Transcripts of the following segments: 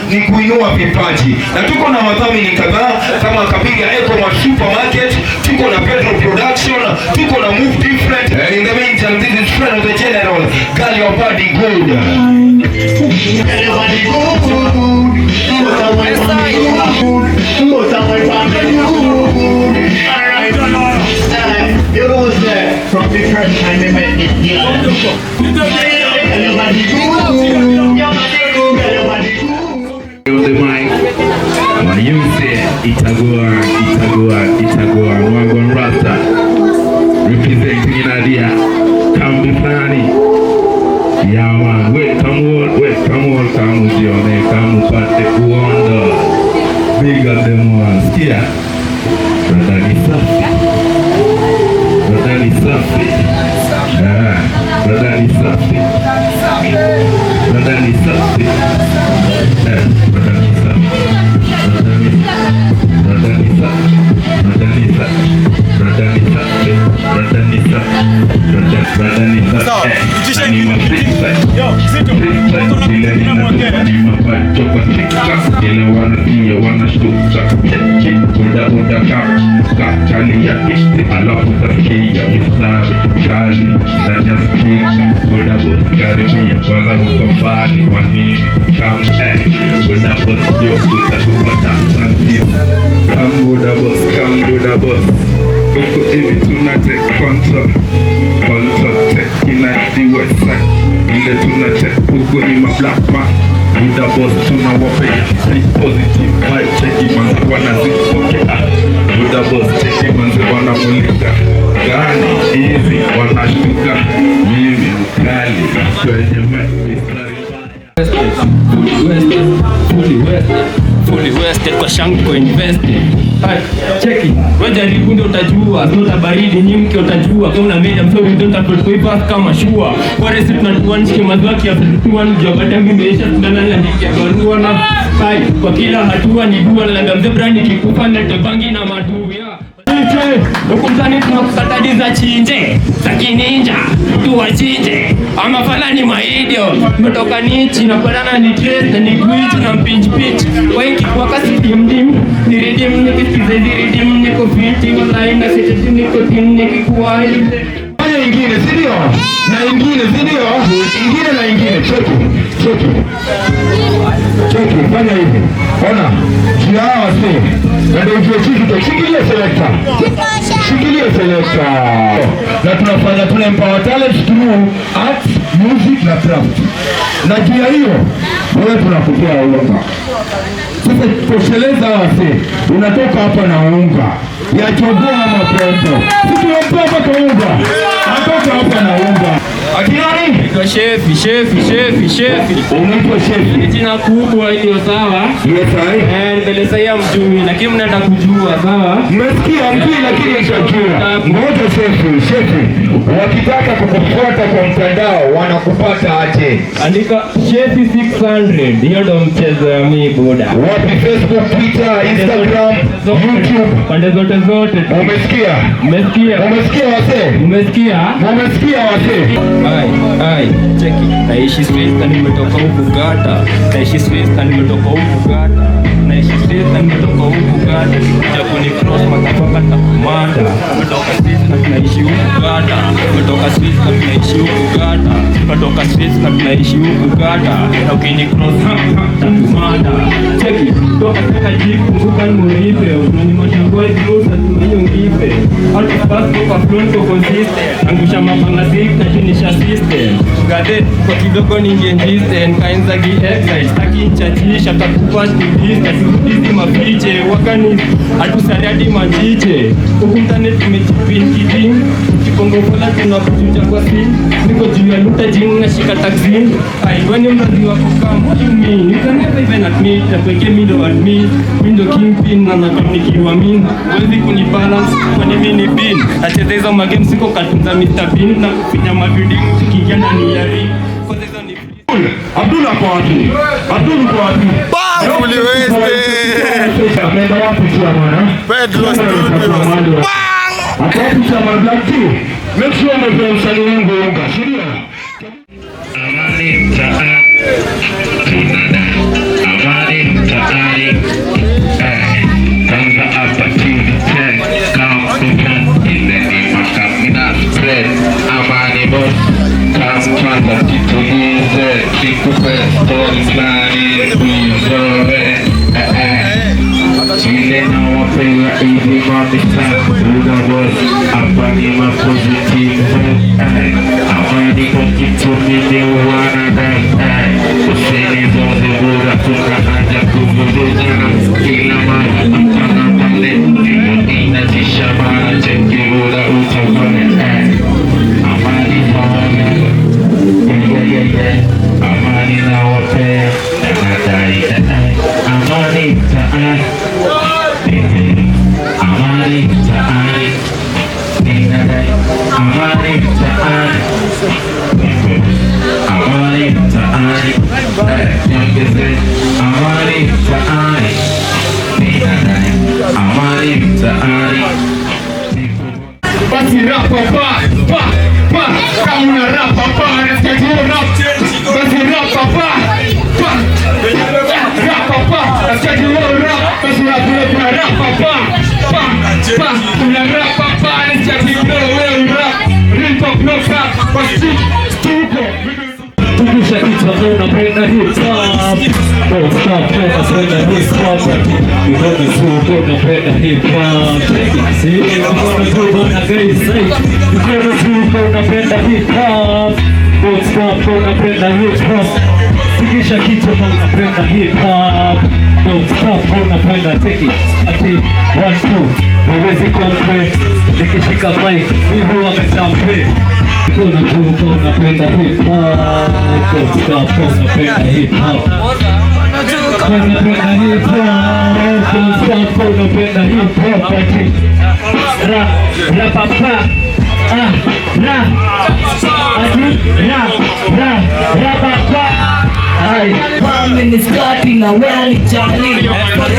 Ni kuinua vipaji na tuko na wadhamini kadhaa kama Kapiga Eco Supermarket, tuko na Pedro Production, tuko na Move Different. In the meantime, this is friend of the general, girl your body good. From the first time we met this year. On the mic, you say Itagua, Mwangon Rasta, representing Nadia, Kambi Flani. Yeah man, wait, come on, Jione, come Pate Kuondo, big up them ones, here. Brother ni safi. Brother ni safi. Brother ni safi. Brother ni safi. Fully wasted kwa shanko invested. Check it. Wewe jaribu ndio utajua. Sio baridi nyingi utajua. Kama una made mso don't have to pass kama shua. Kwa resi tunatuwa nchi mazwaki ya tuwan job hata mimi nimeisha tundana na nikiagwa na kwa kila hatua ni dua na mzee brand kikufa na tebangi na maduya. Ukumtani tunakusatadi za chinje za kininja tuwachinje ama fala ni maidio umetoka nichi na badana ni trace na ni gwiji na mpinch pitch wengi kwa kasi timdim ni redim nikisikiza hizi redim niko fiti wallahi na sisi niko tim nikikuwa ile fanya ingine si ndio na ingine si ndio ingine na ingine cheki fanya hivi ona jia wasi na ndio shikilia selector na tunafanya empower talent through art, music na craft na jia hiyo wewe tunakupea unga sasa tosheleza wasi unatoka hapa na unga ya chogoa mapoto sisi tunapea hapa unga natoka hapa na unga akinani kwa shefi unaitwa shefi ni jina kubwa hiyo sawa yes I mbele saya mjui lakini mnaenda kujua sawa mmesikia mjui lakini mshajua ngoja shefi wakitaka kukufuata kwa mtandao wanakupata aje andika shefi 600 hiyo ndo mchezo ya mimi boda wapi Facebook Twitter Instagram YouTube pande zote umesikia wase Ai, cheki. Naishi Swiss na nimetoka huku Gata. Naishi Japo ni cross matapaka takumanda. Nimetoka Swiss na tunaishi huku Gata. Na ukini cross takumanda. Cheki. Toka saka jipu kuka nuripe. Unani mashangoi blues na tuminyongipe. Hatu pass toka front consistent. Angusha mapanga zik na tunisha system. Gade kwa kidogo ningenjiste nkaenza gi-exercise taki nchachisha takupash kudista sikutizi mafiche wakani atusariadi machiche hukumtane tumechipin kiting kipongofola tunakuchuja kwa si niko juu ya luta jing na shika takzin aiwani mrazi wako kama yumi you can never even admit takweke mindo admit mindo kingpin na nakamnikiwa min wezi kunibalance kwani mini bin acheze hizo magame siko katunza Mr. Bean na kufinya mavidi tukiingia ndani ya ring kwa hizo ni Abdul kwa wapi? Bang fully wasted. Ameenda wapi kwa mwana? Pedro Studios. Bang. Atapi chama Black Tea. Make sure umevaa msanii wangu unga. Shiria. Amanita amani mtaani, kwanza hapa TV10 kama ile ni makamina spread, amani boss kwanza titulize, nikupe story fulani kuizore, ile na wapea hivi mabisa Buda boss, hapa ni mapositive, amani kwa kitu mimi wanadai, usini zote bora tukahaja kuvurujana, kila mara mpana pale, hiyo inatisha mara cheki bora utafane, amani fane, amani na wapea wanadai, amani taani, amani taani, ninadai, amani taani, amani taani, nyongeze, amani taani, ninadai, amani taani. Basi rapa pa kama una rapa pa nasikia tu rap. Basi rapa pa nasikia tu rap. Basi rapa pa una rapa pa nasikia tu rap. Rip up no rap basi stuko. Tukisha kitu unapenda hip hop. Don't stop unapenda hip hop. You know the truth unapenda hip hop. See unapenda gay say. You know the truth unapenda hip hop. Don't stop unapenda hip hop. Tukisha kitu unapenda hip hop. Don't stop unapenda take it. Ati 1 2 huwezi compare. Nikishika mic mimi wametampe. Kuna tu unapenda hip hop. Don't stop unapenda hip hop. Unapenda hip hop. Don't stop unapenda hip hop. Ati rapa pa rapa pa. Mami ni skati na wali chali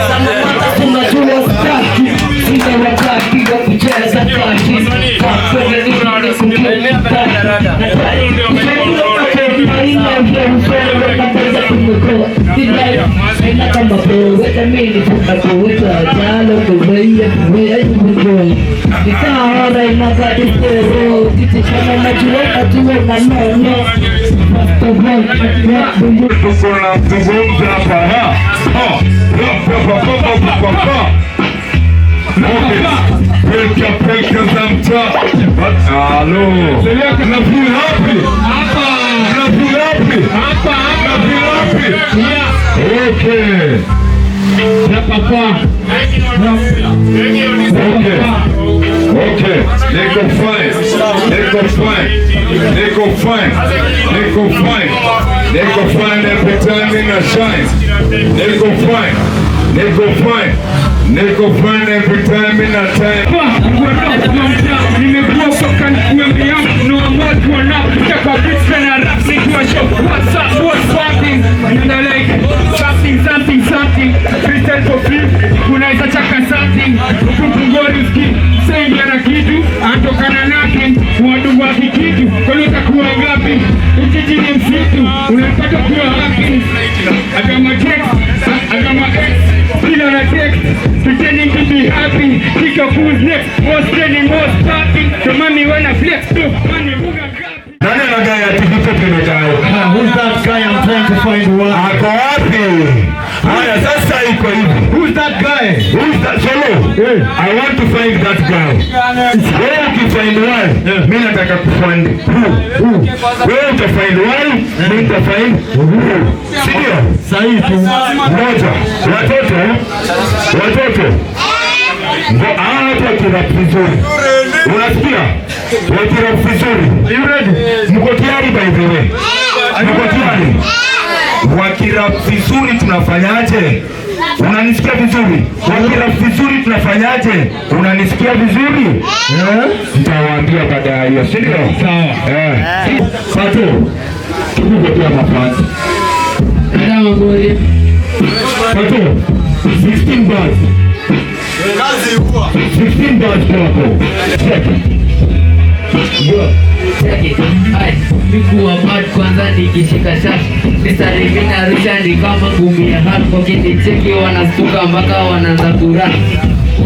Sama mata tunajua staki Sina wakati wa kucheza kati Kakwe ni kumkele Sina kama weta mini kuweta jalo kuweya yuwe Nikaora inagadi sero Kiti kama majuweka tuwe na nono Tukona mzungumza hapa Pelka za mtaa. Halo. Na feel happy. Okay. Okay. Niko fine every time in a shine. Niko fine every time in a time. Nimekuwa kwa niambia yangu no watu wanapita kwa beats na rap situation. What's up, what's popping? And I like something. Crystal for free. Unaweza chaka something. Ukungori skin. Sasa na kitu antokana nake. Wadungu wa kitu. Kwa nini utakuwa ngapi? Ukiji ni msitu. Unapata kuwa happy. Agama text. Agama X. Kila na text. Pretending to be happy. Kick up who's next. What's trending, what's popping. So mommy wanna flex too. Money muga gapi. Nani anagaya tivipo tumegayo? Who's that guy I'm trying to find one? Ako wapi? Haya sasa iko hivi. Who's that guy? Who's that solo? I want to find that guy. Wewe ukifind one, mimi nataka kufind who? Wewe utafind one, mimi nitafind who? Sio? Sahihi tu. Moja. Watoto. Hapa kuna vizuri. Unasikia? Wakira vizuri. You ready? Mko tayari by the way? Mko tayari? Wakira vizuri tunafanyaje? Unanisikia vizuri? Wakira vizuri tunafanyaje? Unanisikia vizuri? Nitawaambia baadaye, si ndio? Sawa. Pato. Tukupe mafanzi. Ndio ngoja. Pato. 16 bars. Kazi huwa 16 bars hapo. Check. Good. Mikuwa bad kwanza nikishika shafu mistari mina rusha ni kama ngumi ya hard wakinicheki wanastuka mpaka wanaanza kurana.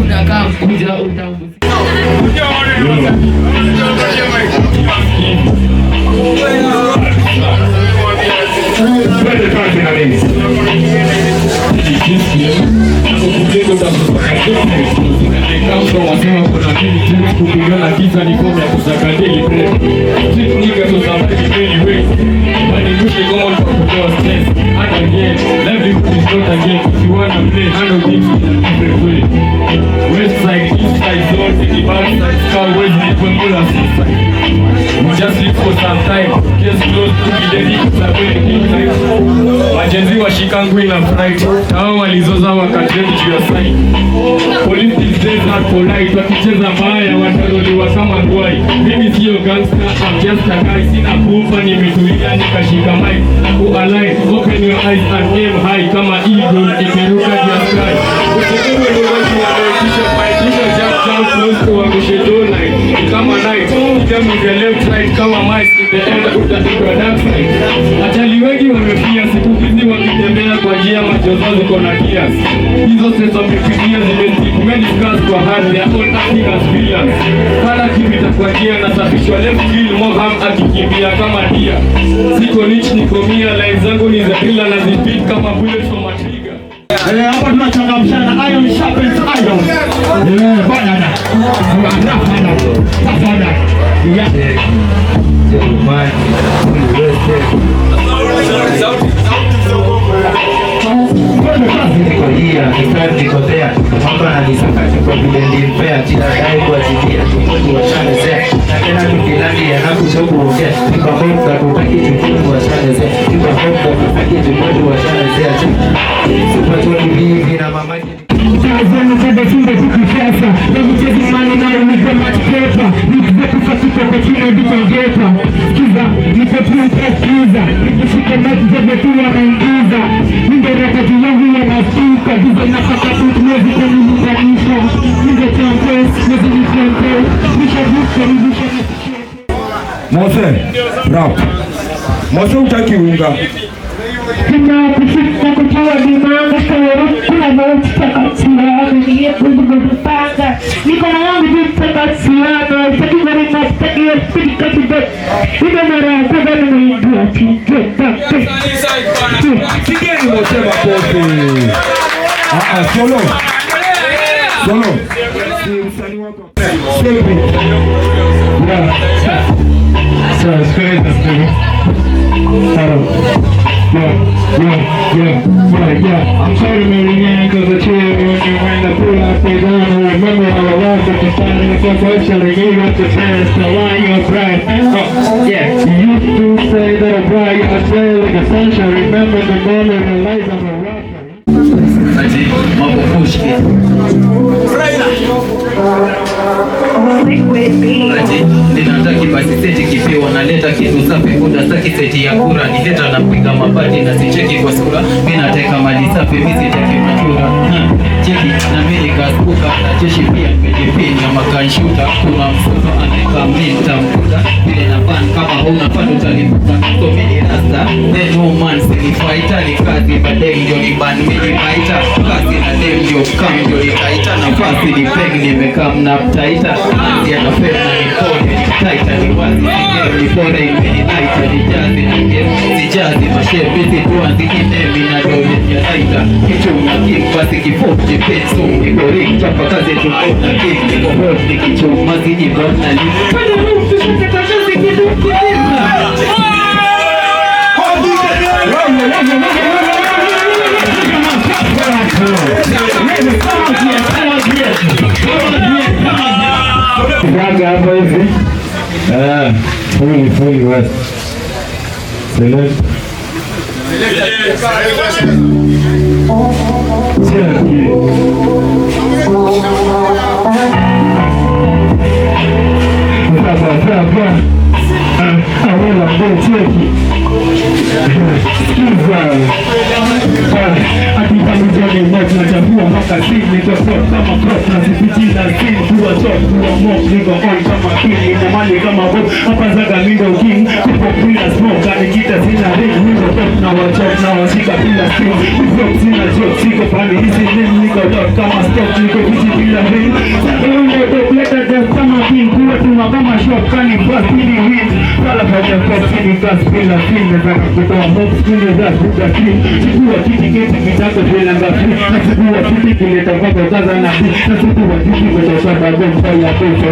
Unakaa mkuja utambuzi kupigana kisa ni kome ya kusakadili nigga to somebody anyway but it usually go on for your stress and again livelihood is not a game. If you wanna play handle things in a different way. West side, east side, zone, city, bad side, scar, west, Pemula, east side. We just live for some time, just close to the lady, wajenzi wa shikangu ina fright hao walizoza wakatrendi juu ya side. Police these days not polite, wakicheza mbaya wataroliwa kama ngwai. Mimi sio gangster, I'm just a guy. Sina pupa, nimetulia nikashika mic. Align, open your eyes and aim high kama eagle imeruka juu ya sky. Usikiwe ni watu wanaoitisha fight, jump close to wangushe door line. Kama night, jump with the left right kama mice in the end utatikwa dark side. Ajali wengi wamefia siku hizi wakitembea kwa njia macho zao ziko na tears. Hizo stress wamepitia zimestick many scars kwa heart, they are all acting as villains. Kala kipita kwa njia nasafishwa left kill Moham akikimbia kama dia. Siko rich niko mia, life zangu ni za kila na zipit kama bullets from a trigger. Hapa tunachangamshana, iron sharpens iron. Banana. Banana. Tafadhali. Nikotea hapa na nisakati kwa vile nilimpea tidadai kuachilia tukutu washanezea na tena tukilandia na kusokuongea nipa honga tutaki tukutu washanezea nipa honga tutaki tukutu washanezea supatoni vivi na mamaji Tazama kada chumba tukifasa na mchezi mani na unika matikepa nikizetu fasiko kwa chino ditangepa kiza nikotuka kiza nikishika mati zebetu wanaingiza ningereka jiyangu ya nasuka giza inapaka tutumezi kwa nilinganisha ningetempe nezi nitempe nisha duka nizisha nasikia Mose, rap. Mose utaki unga. Kina kushika kuchua dimanga kawara kuna mauti takatiana niye kuzugudupanga niko na wangu juu takatiana thank you very much, thank you very much. Ina mara kwa na naingia chingeta Sigeni Mose makofi. Solo. Solo. Si usani wako. Selfie. Yeah. So it's great, that's good. Yeah. I'm sorry, Marianne, because the chair when you wind up pull out the gun. Remember how I was at the start of the conversation. They gave us the chance to lie your pride. Yeah. You used to say that a bride, I say like a sunshine. Remember the moment in the life of a rapper. Ninataki basi seti kipewa naleta kitu safi kuda saki seti ya kura nileta na kupiga mabati na sicheki kwa sura mimi nateka mali safi mimi sitaki machura cheki na mimi kaskuka na jeshi pia nimejipini na makanshuta kuna mtoto anaweka mlinda mkuta vile na ban kama hauna fan utalipuka so mimi rasta then no man sinifaita ni kazi baadaye ndio ni ban mimi baita kazi na dem ndio kam ndio itaita nafasi ni peg nimekaa mnaptaita kazi ya fedha ni pole taita ni wazi ni pole imeninaita ni jazi sijazi mashepesi tuanzi kinemi na dole ya taita kitu na kick basi kifupi peso niko ring chapa kazi tukona kick niko hot nikichuma zini bwana ni fanya mtu tutakataza kidogo kidogo Gaga hapa hivi. Fully west. Select. Akipa mjane moja tunachafua mpaka sini, niko top kama prop na sipitila sini, kuwa top, kuwa mop, niko on kama kini, ina mali kama bob, hapa zaga mindo king, kupo pila smoke, anikita sina ring, niko top na wachop na washika pila skin, kupo sina joke, siko pani hizi name, niko top kama stock, niko hizi pila ring, niko leta just kama king, kuwa tuma kama shop, kani bust, ili win, kala faja pop, kini gas pila skin, nezaka kutoa mop, kini za kuda clean, sikuwa kiti keti kitako vila nga free, na sikuwa kiti kileta kwako kaza na free, na sikuwa kiti kutoka babo mfaya pesa,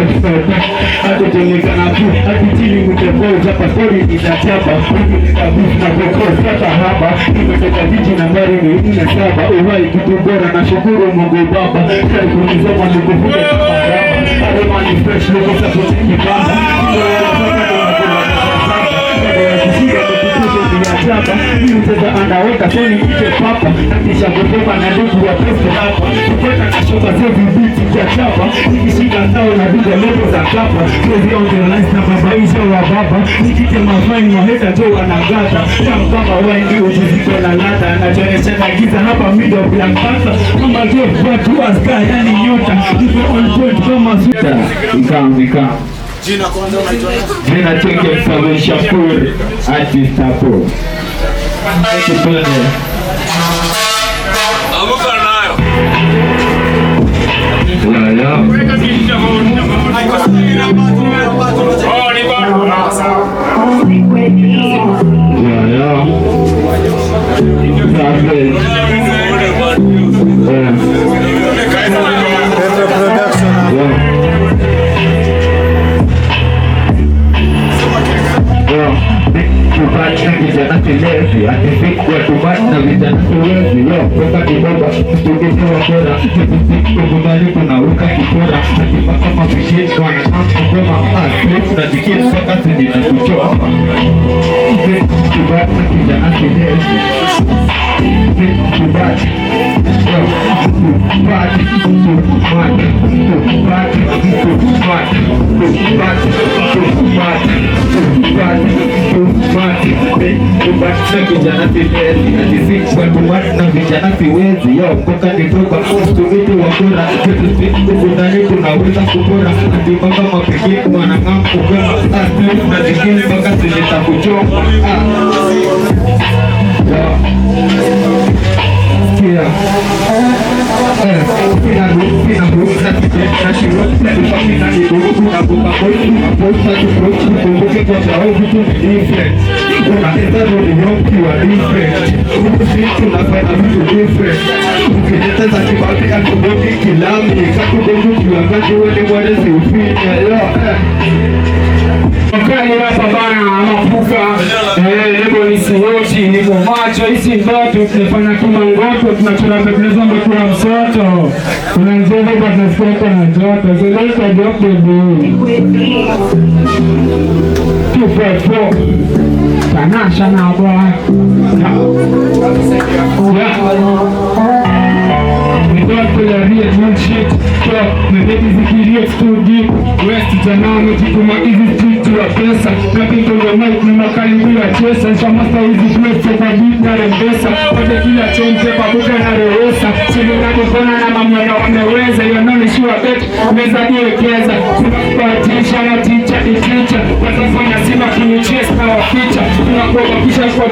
hatu tumika na fu, hatu chini mtefo, japa story itachapa, huku nikabufu na koko, sata haba, nimetoka jiji na mbari ni 47, uwai kitu bora na shukuru Mungu baba, sai kunizoma nikufuka kama raba, aremani fresh, loko sapoti kibamba, kilo ya saka Mteza andaweka soni ite papa, kisha kutoka na duku wa pesto hapa, kukweta na shoka zevi biti kwa chapa, nikishika tao na duka lepo za kapa, kezi ongelanize na babaisha wa baba, nikite mafaini maheta jo wanagata, kama waingi ujiziko na lata, anachonesha na giza hapa middle black panther, kama jo watu wa sky, yani nyota, nipo on point kama suta, ika. Jina cheke Sabu Shakur artist hapo. Kipende. Amuka nayo. Ya. Oh, ni bado nasa. Ya. Vijana kilezi, atifikwa tumati na vijana tuwezi yo, weka kiboba, tugezewa kora, kubali tunaweka kikora, atimaka mafishini wanataka kukoma stress na dikini mpaka sini na kuchoa kubati na kijana kilezi kubati kijana siwezi, atifikwa tumati na vijana siwezi yo, mboka nitoka kustumitu wakura, kubundani tunaweza kupora, atimaka mafishini wanangam kukoma stress na dikini mpaka sini na kuchoa Wakali hapa bana mafuka lebo ni siyoshi, niko macho, hisi ndoto, tunafanya kama ngoto, tunachora peplezwa mbekula msoto, tunanzeza kwa tunasikia na joto, so let's drop the ball 254 tanasha na bwa we don't tolerate bullshit, so maybe zikiriet too deep, west janamo jikuma easy street to a pesa, nothing to the mic ni makalibu ya chesa, shamasta easy place toka beat na rembesa, kote kila chompe pabuka na rewesa, chini na kukona na mamwana wameweza, yononishiwa bet, meza diwekeza, kubatisha na teacher iticha, watafanya sima kunichase na waficha, tunakuwakisha kwa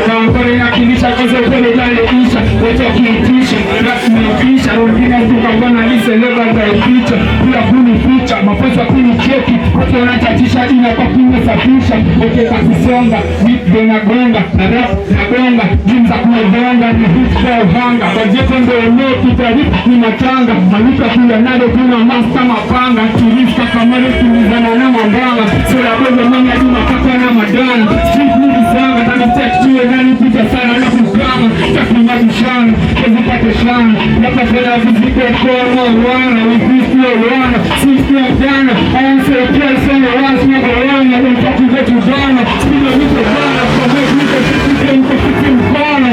na mkone na kilisha kose upele jale isha, weto kiitisha, rasmiisha, rungina tukambana lise leva za ipicha, bila kuni ficha, maposa kuni cheki, watu wanachachisha ina kwa kune safisha, oke kakisonga, beat na gonga, na rap na gonga, jimza kumedonga, ni hit kwa uhanga, wajeko ndo eno kitarip ni matanga, maluka kuya nado kuna master mapanga, kirifka kamari kimizana na mambanga, sura boza manya juma kakwa na madana, street movie zanga, tani tech chue nani pita sana na kukama, takni madishana, kezi pate shana, lapa fela viziko kono wana, wifisi ya wana, sisi ya jana, ayanse ya sana wasi ya wana, umpaki vetu jana, spina vito jana, kwa vito sisi kemko kiti mkana,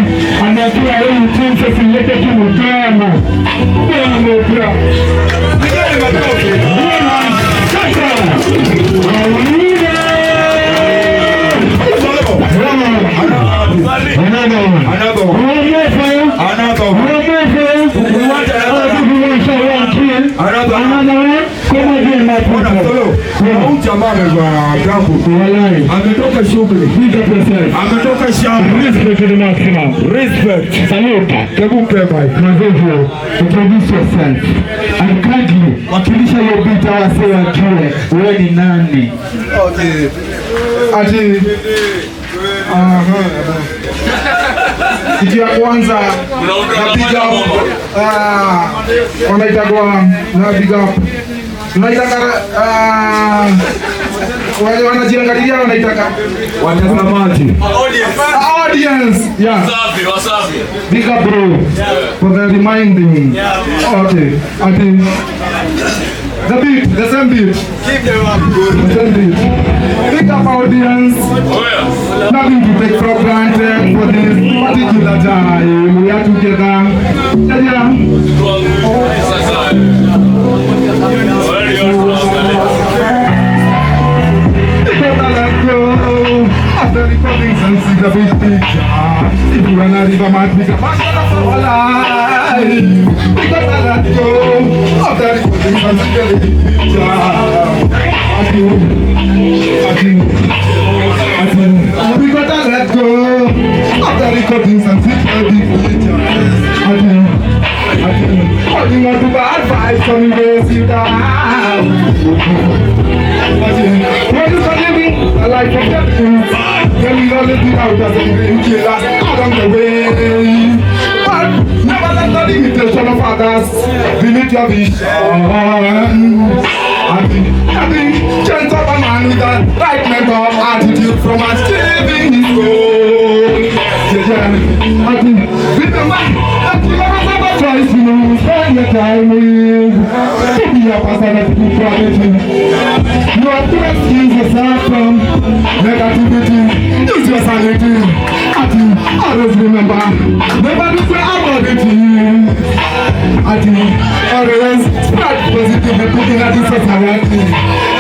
anatua yenu tunse silete kimutama, kama mokra. Nigani matoke, wana, kaka, Another one. jamaa amevaa gapu. Walai. Ametoka shughuli. Big up yourself. Ametoka shamba. Respect to the maximum. Respect. Salute. Kebuke Mike. Mazejo. Introduce yourself. And kindly, wakilisha hiyo beat wase wajue wewe ni nani. Okay. Ati kitu ya kwanza na big up wanaitagwa na big up tunaitaka wale wanajiangalilia wanaitaka Watazamaji. audience. Yeah. Wasafi. Big up bro for the reminding. Okay. I think the same beat. Keep them up good. The same beat. Big up audience. Nothing to take for granted for this particular time. We are together. After recording and see the big picture. If you wanna leave a man, pick up a shot for life. Because I let go. After recording and see the big picture. Because I let go. After recording and see the big picture. Holding on to bad vibes from the you down. What is for living a life of death? Then we all live out as a dream killer along the way. But never let the limitation of others limit your vision. I think change of a man with a right mental attitude from achieving his goal. I think remember that you never have a choice, you know, spend your time with to be a person of good quality. You have to excuse yourself from negativity. Use your sanity. I think always remember, never lose your ability. I think always spread positivity in the society.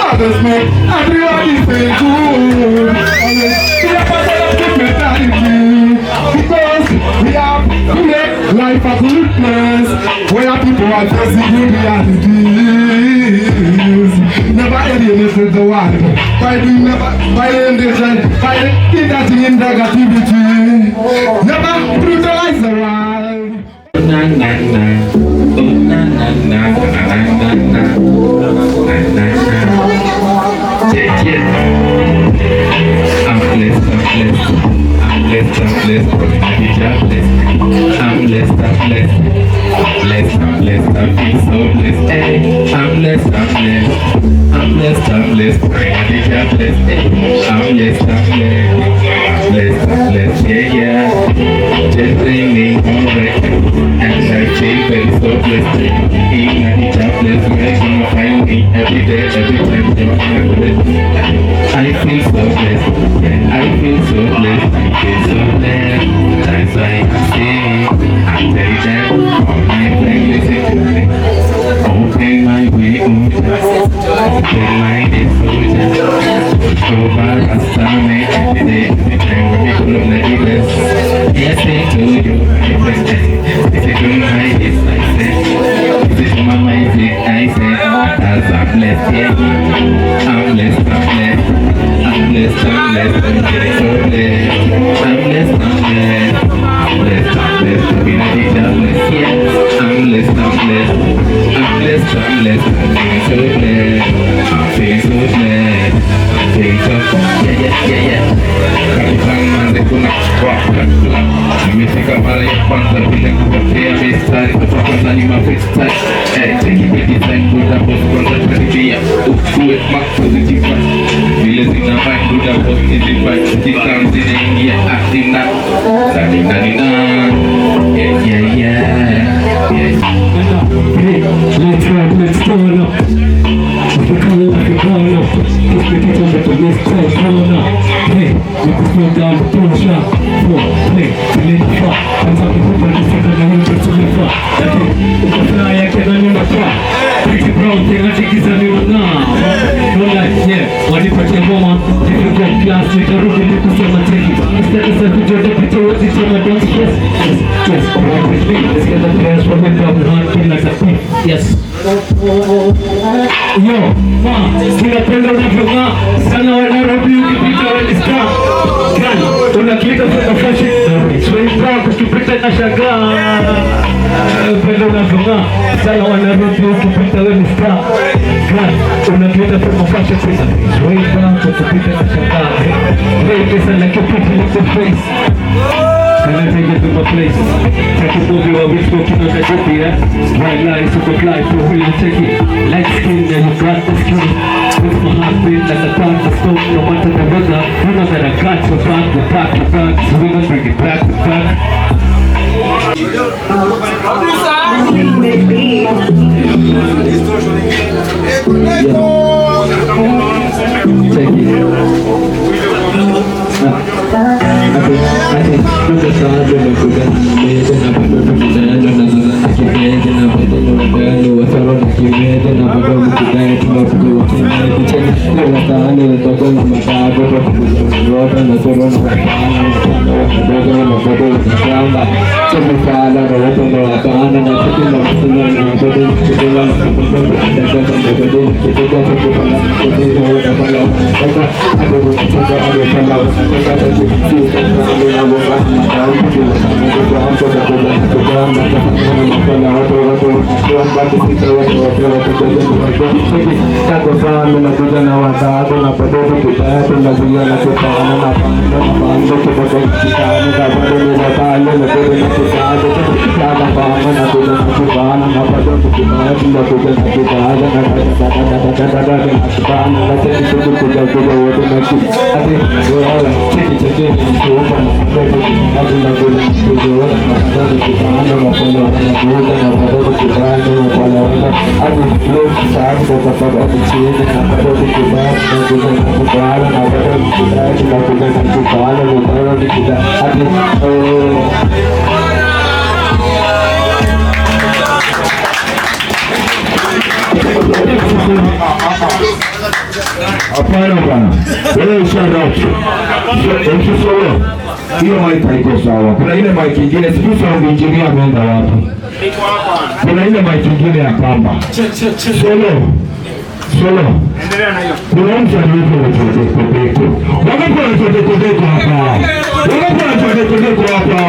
Others make everybody feel good. Always be a person of good mentality. Because we have to make life a good place where people are facing good realities. Never alienate the world by indulging in negativity. Never brutalize the world. Na na na, oh na na na na na na na na. I'm blessed, I'm blessed, I'm blessed, I'm blessed, I'm blessed, I'm blessed, I feel so blessed, hey, I'm blessed, I'm blessed, I'm blessed, I'm blessed, I'm blessed, I'm blessed, I'm blessed, I'm blessed, yeah, yeah, just dreaming on record, and I feel so blessed, even at the blessed, where gonna find me every day, every time you're my blessed, I feel so blessed, yeah, I feel so blessed, I feel so blessed, that's why I sing, I tell them, all my friends listen to me, open my way, open my day, so far as I make every day, every time when we pull up the bless, yes, I told you, my blessed, if you do my hits, I say, this is my music, I say, as I'm blessed, yeah, I'm blessed, I'm blessed, I'm blessed, I'm blessed, I'm getting so blessed, I'm blessed, I'm blessed, I'm blessed, I'm blessed, to be a teacher, blessed, yeah, I'm blessed, I'm blessed, I'm blessed, I'm blessed, I'm feeling so blessed, I'm feeling so blessed, I'm feeling so, yeah. Kama kuna kwa nimefika mara ya kwanza bila kupotea mistari kwanza ni mafreestyle take it design kuda boss kwanza karibia ukue positive vile zina mind kuda positive vibes kitamu zinaingia atina Let's turn up. We're coming like a grown up. It's the kitchen with the list called grown up. Hey, we can slow down the pressure. Play, we let it fuck. I'm talking about the second and you're to the fuck. That's it. It's a fly, I can't on the fuck. Pretty brown thing, I think it's a little now. No like, yeah. What if I tell woman, if you go class, you can rub it to some take it. Instead of show the picture what it's on the dance. Yes. Alright with me. Let's get the players from the club. Not feel like a thief. Yes. Yo, ma, tunapenda unavyong'aa sana Nairobi ukipita wewe star. Gani, unakita kwa fashion. Swing back ukipita na shagaa. Penda unavyong'aa sana Nairobi ukipita wewe star. Gani, unakita kwa fashion. Swing back ukipita na shagaa. Hey, listen like a pretty little face. Can I take you to my place? Take a movie while we smoking on the doobie, yeah? White lies, super fly, for real, take it. Light skin, yeah, you got the skin. With my heart beat like a thought of stone, no matter the weather. You know that I got your back, the back, the back. So we gon' bring it back to back. Take it. Hapana bwana, wewe usharauti. Msisolo. Hiyo mic haiko sawa. Kuna ile mic nyingine, sijui sound engineer ameenda wapi. Kuna ile mic nyingine ya kamba. Solo. Endelea na hiyo. Kuna mtu anaitwa Kodeko. Wakapo Kodeko hapa. Kodeko hapa.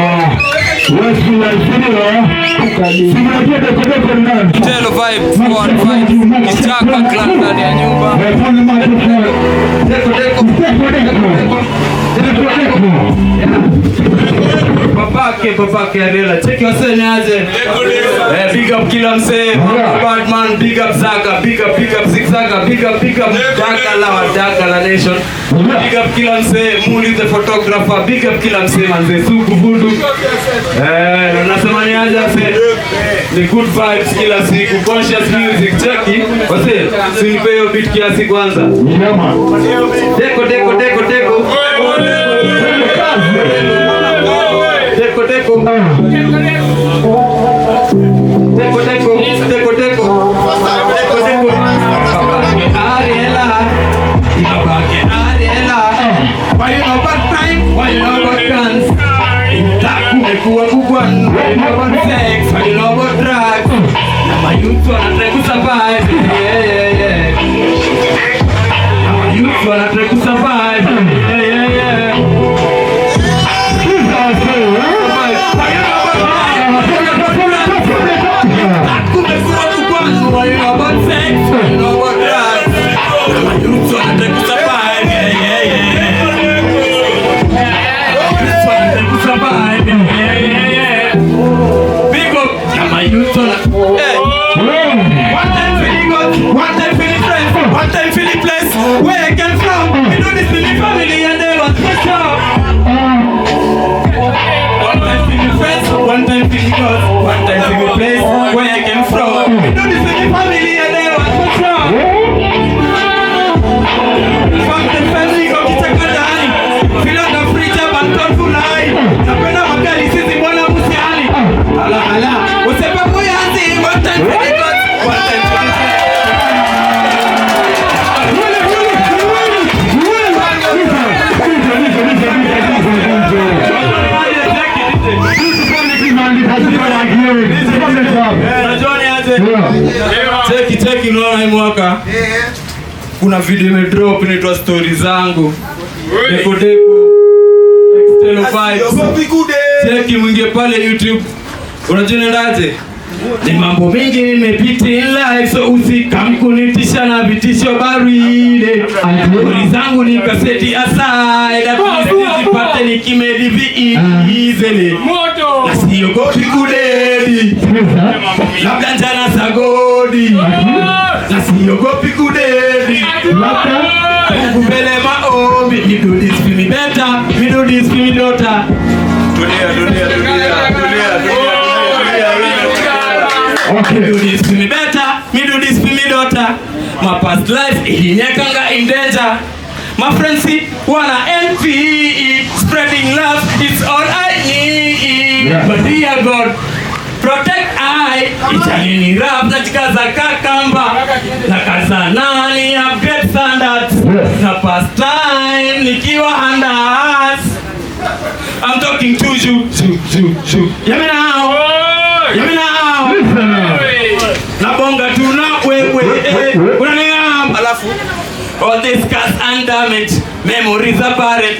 Telo vibes, one vibes, Kichaka clan ndani ya nyumba. Babake Arela, check your son aje. Big up kila msee, Batman, big up Zaka, big up Zigzaga, big up Dakala Nation. Big up kila msee, Muli the photographer, big up kila msee manze, Suku Bundu. Nasema ni aje msee. Ni good vibes kila siku, conscious music, cheki. Wase, sinipe hiyo beat kiasi kwanza. Deko. Why you know about time? Why you know about guns? Why you know about sex? Why you know about drugs? Now my youth wanna try to survive. Yeah. Now my youth wanna try to survive. Yeah. Why you know about sex? Why you know about drugs? Now my youth wanna try to survive. Yeah. Survive, yeah. Big up, now my youth wanna. Hey. One time Cheki unaona hii mwaka. Kuna video imedrop inaitwa Stories Zangu. Deko External Vibes. Cheki mwingie pale YouTube. Unajua nendaje? Ni mambo mengi nimepita in life, so usikamkunitisha na vitisho baride. Stories zangu ni kaseti aside, nisipate nikimedivi easily. Na siogopi kudedi, labda njana sagodi. Na siogopi kudedi, labda kubele maombi. Me do this for me better, me do this for me daughter. Dunia. Okay. Me do this for me better, me do this for me daughter. My past life ilinyekanga in danger. My friends see wanna envy, spreading love is all I need. Yeah. But dear God, protect I. Ijanini rap na chikaza kakamba, na kaza nani upgrade standards. Yes. Na past time nikiwa handas. I'm talking to you. Hear me now. Nabonga tu na wewe. Unaniam alafu all this scars and damage, memories are buried.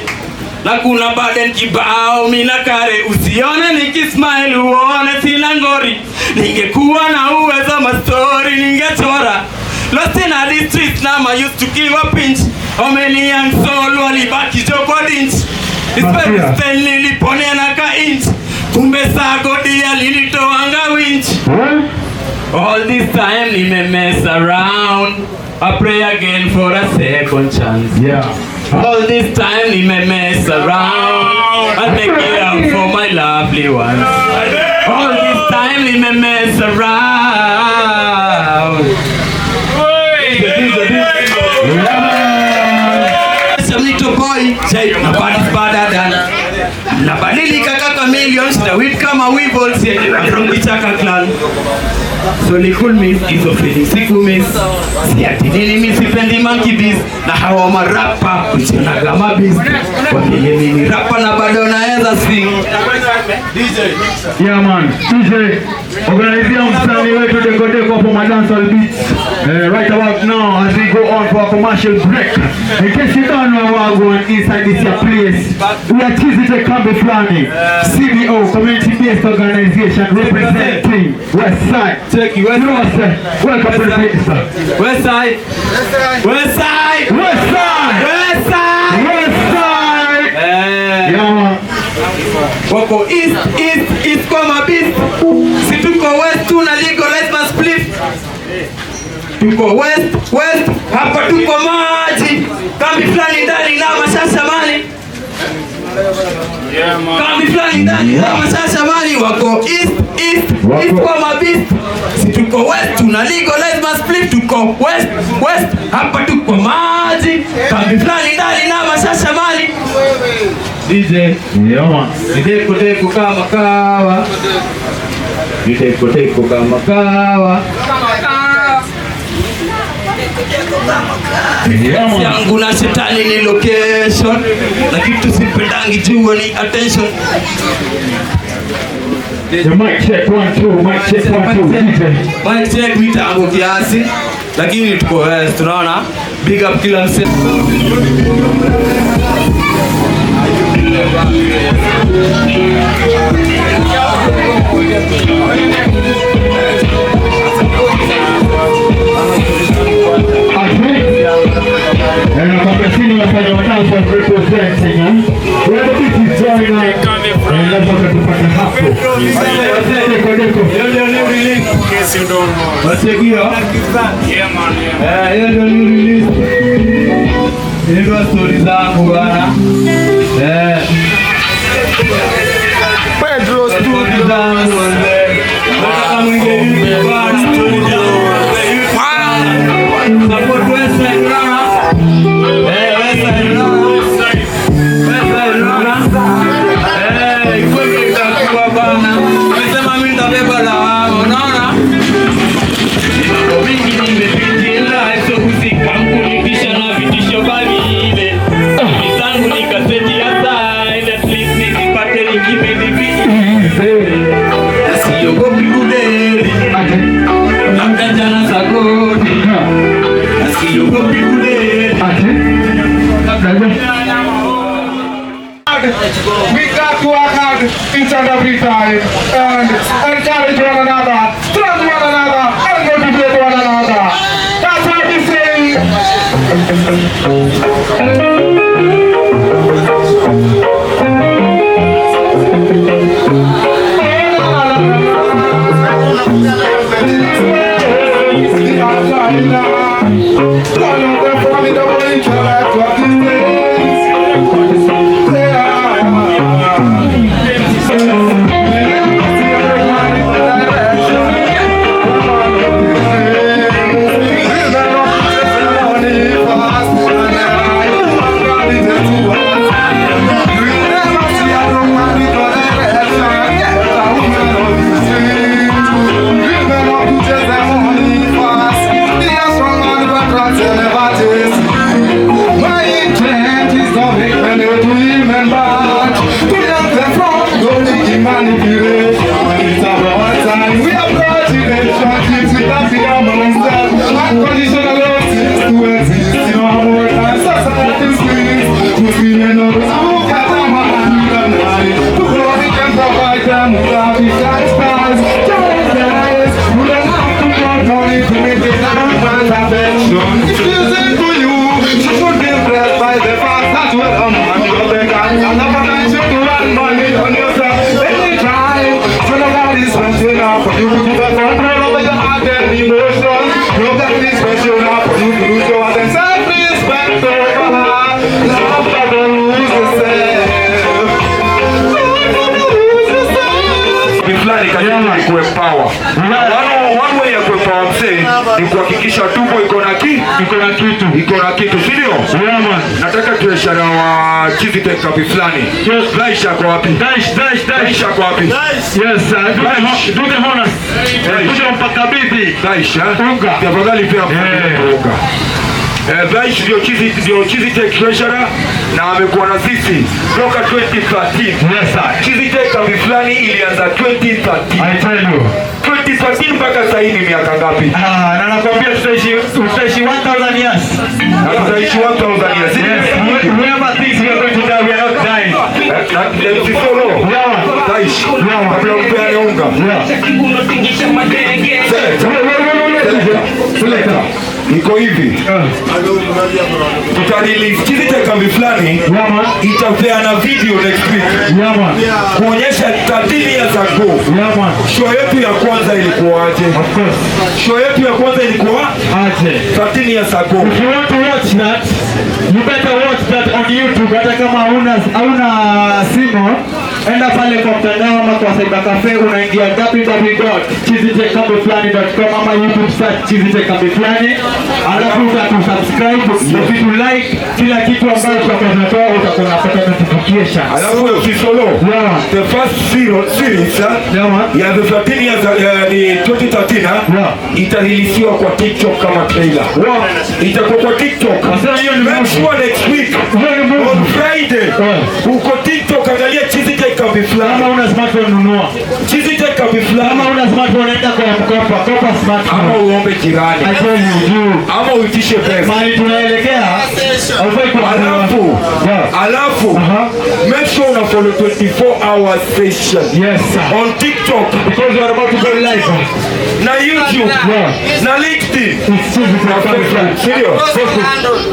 Na kuna burden kibao mina kare. Usione nikismile uone sina ngori. Ningekuwa na uwezo ma story ningechora. Lost in a streets now I used to give a pinch. How many young soul walibaki joko dinch. This very nilipone na ka inch. Kumbe sagodi alinitoanga winch. All this time nime mess around. I pray again for a second chance. Yeah. All this time nime mess around. I make it out for my lovely ones. All this time nime mess around. Some little boy say nobody's better than. Nabadilika kaka millions na wit kama weevils. I'm from the Chaka clan. So they cool me, is offending siku miss. Siati nini mi sipendi monkey bees. Na hawa marapa, kuchinaga mabiz. Wapige mini rapa na bado naeza sing. Yeah man, DJ organizia msanii wetu Deko for my dancehall beats. Right about now as we go on for a commercial break. In case you don't know what we're going inside this place, we are choosing to come Flani, CBO, community based organization representing Westside. Check you, Westside. Welcome to the place. Westside. Yeah. Wako east kwa mabist. Si tuko west tuna legalize ma split. Tuko west hapa tuko maji. Kambi flani ndani na mashasha mali. Kambi flani ndani na mashasha mali. Wako east kwa mabist. Si tuko west tuna legalize ma split. Tuko west hapa tuko maji. Kambi flani ndani na mashasha mali. DJ, yeah man. Deko kama kawa. Deko kama kawa. Yangu na shetani ni location. Na kitu sipendangi jua ni attention. The mic check 1 2, mic check 1 2. Mic check mitango kiasi. Lakini tuko west tunaona. Big up kila mse. And I'm continuing to find out how to represent singer. Where the beat is going on, and let's look at the fucking hustle. In case you don't know. What's it here? Yeah man. Hiyo ndio new release. Ndio Stories Zangu bana. Pedro Stories Zangu wale. Nataka mwingine bana studio. Support Westside Rana. Westside Rana. Ikweke itakuwa bana. Nimesema mimi nitabeba lawama, unaona? Mingi nimepita life, so usikamkunikisha na vitisho baride. Mizangu ni kaseti ya side, at least nisipate nikimedivi. Siogopi kudeli. Labda jana We got to work hard each and every time and encourage one another, trust one another, and motivate one another. That's what we say. Ni kuhakikisha tupo iko na kitu, si ndio? Nataka tueshara wa chizi teka biflani. Daish yako wapi? Daish yako wapi? Yes, do the honors. Kuja mpakabidhi. Daish, tafadhali pia unga. Daish ndio chizi tech treasurer na amekuwa na sisi toka 2013. Yes sir. Chizi teka biflani ilianza 2013. I tell you. 2013 mpaka sasa ni miaka ngapi? Na nakwambia tutaishi 1000 years. Tutaishi 1000 years. Whoever thinks we are going to die, we are not dying. That's solo. Daish. Kabla upeane unga. Selekta. Iko hivi. Tutarelease chizi teka biflani. Itapeana video next week. Kuonyesha 13 years ago. Show yetu ya kwanza ilikuwa aje? Of course. Show yetu ya kwanza ilikuwa aje? 13 years ago. If you want to watch that, you better watch that on YouTube. Hata kama hauna simu, enda pale kwa mtandao ama kwa cyber cafe, unaingia www.chizitekabiflani.com ama YouTube search chizitekabiflani. Alafu utasubscribe, vitu like, kila kitu ambacho tunatoa utakuwa unapata notification. Alafu ukisolo, the first series ya the 13 years ni 2013 itareleasiwa kwa TikTok kama trailer. Itakuwa kwa TikTok. Make sure next week on Friday uko TikTok, angalia chizi teka biflani. Kama una smartphone nunua chizi teka biflani. Kama una smartphone enda kwa kopa smartphone. Ama uombe jirani. Ama uitishe pesa. Mali tunaelekea. Alafu make sure una follow 24 hours session. Yes sir. On TikTok because we are about to go live. Na YouTube. Na LinkedIn. Serious.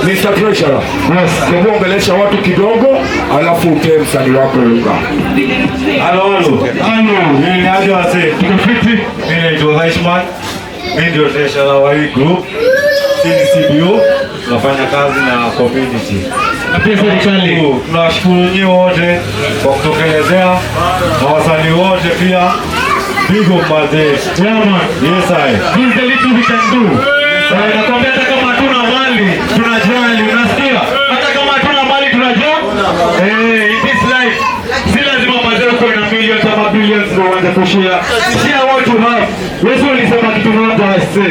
Mr. Treasurer. Yes. Kuongelesha watu kidogo alafu utoe msanii wako lugha. Halo. Mimi aje wase. Mimi naitwa Vaishman. Mimi ndio treasurer wa hii group. CBO. Tunafanya kazi na community. Na pia serikali. Tunashukuru nyinyi wote kwa kutokelezea na wasanii wote pia. Big up mazee. Yes I. This is the little we can do. Nakwambia hata kama hatuna mali tunajali, unasikia? Hata kama hatuna mali tunajali. In this life si lazima mazee kuwe na millions ama billions ndio uanze kushare. Share what you have. Yesu alisema kitu moja wase.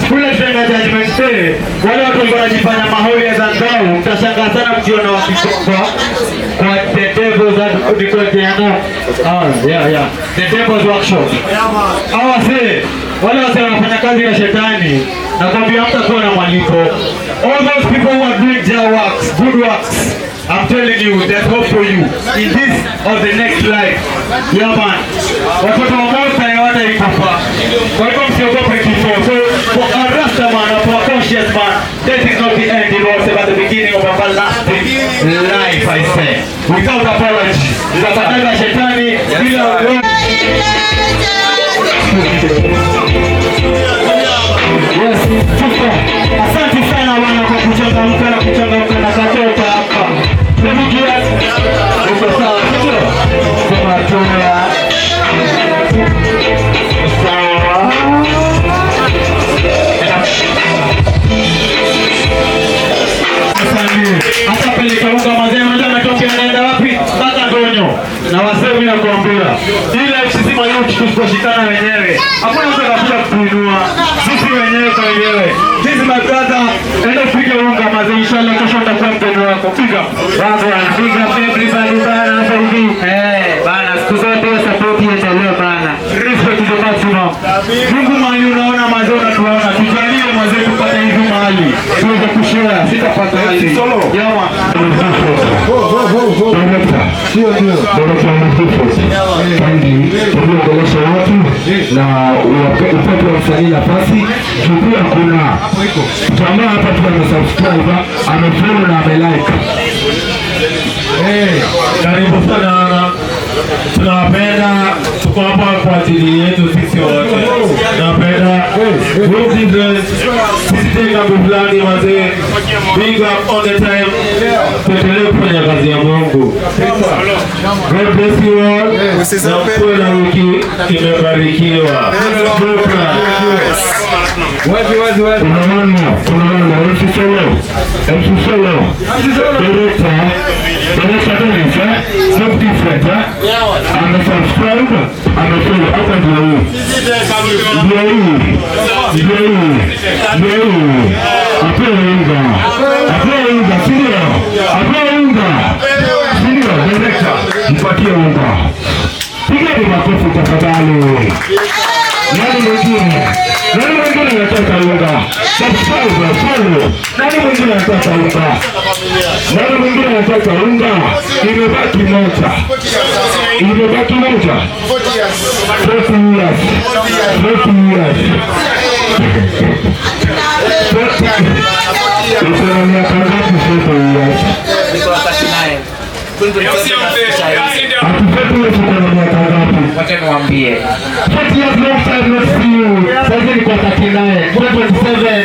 Kule tena judgment day, wale watu walikuwa wanajifanya maholi ya Zandau, mtashangaa sana mkiona wakitoka kwa the devil's the devil's workshop. Wale wase wanafanya kazi na shetani, nakwambia mtakuwa na malipo. All those people who are doing their works, good works, I'm telling you, there's hope for you in this or the next life. Yeah man. Watoto wa Mosa yawana ikufa. Kwa hivyo msiogope kifo. So for a Rasta man, for a conscious man, that is not the end, it was about the beginning of a lasting life, I say. Without apology. Tafadhali shetani bila Yes, asante sana wana kwa kuchangamka na katoka hapa. Tumekia uko sawa sio? Kama tuna sawa. Asante. Hata peleka unga mazee mmoja ametoka anaenda wapi? Mpaka Ndonyo. Na wazee mimi nakwambia. Ile sisi yote tukoshikana wenyewe. Hakuna mtu atakuja kuinua. Sisi wenyewe kwa wenyewe. This is my brother. Enda upige unga mazee inshallah kesho utakuwa mtoto wako. Piga. Bravo, piga everybody bana hapa hivi. Bana siku zote support iendelee bana. Respect to the maximum. Mungu mali unaona mazee unatuona. Tujalie mazee tupate hizo mahali. Tuweze kushare. Sitapata hali. Yawa. Sio ndio. Kuongelesha watu na upate wasanii nafasi. Pia kuna jamaa hapa tu amesubscribe, amefollow na amelike. Karibu sana. Tunapenda tuko hapa kwa ajili yetu sisi wote. Tunapenda sisi kama fulani wazee big up all the time. Tuendelee kufanya kazi ya Mungu. God bless you all. Na kwa wiki imebarikiwa. Wazi. Unaona, usisolo. So different, and subscribe and follow up and follow. Mpatie unga. Piga ni makofi tafadhali. Nani mwingine anataka unga? Subscribe, follow. Nani mwingine anataka unga? Imebaki moja. 40 years. Uko na miaka ngapi 40 years? Wacha niwaambie. 40 years long time not see you. Sasa niko 39. 27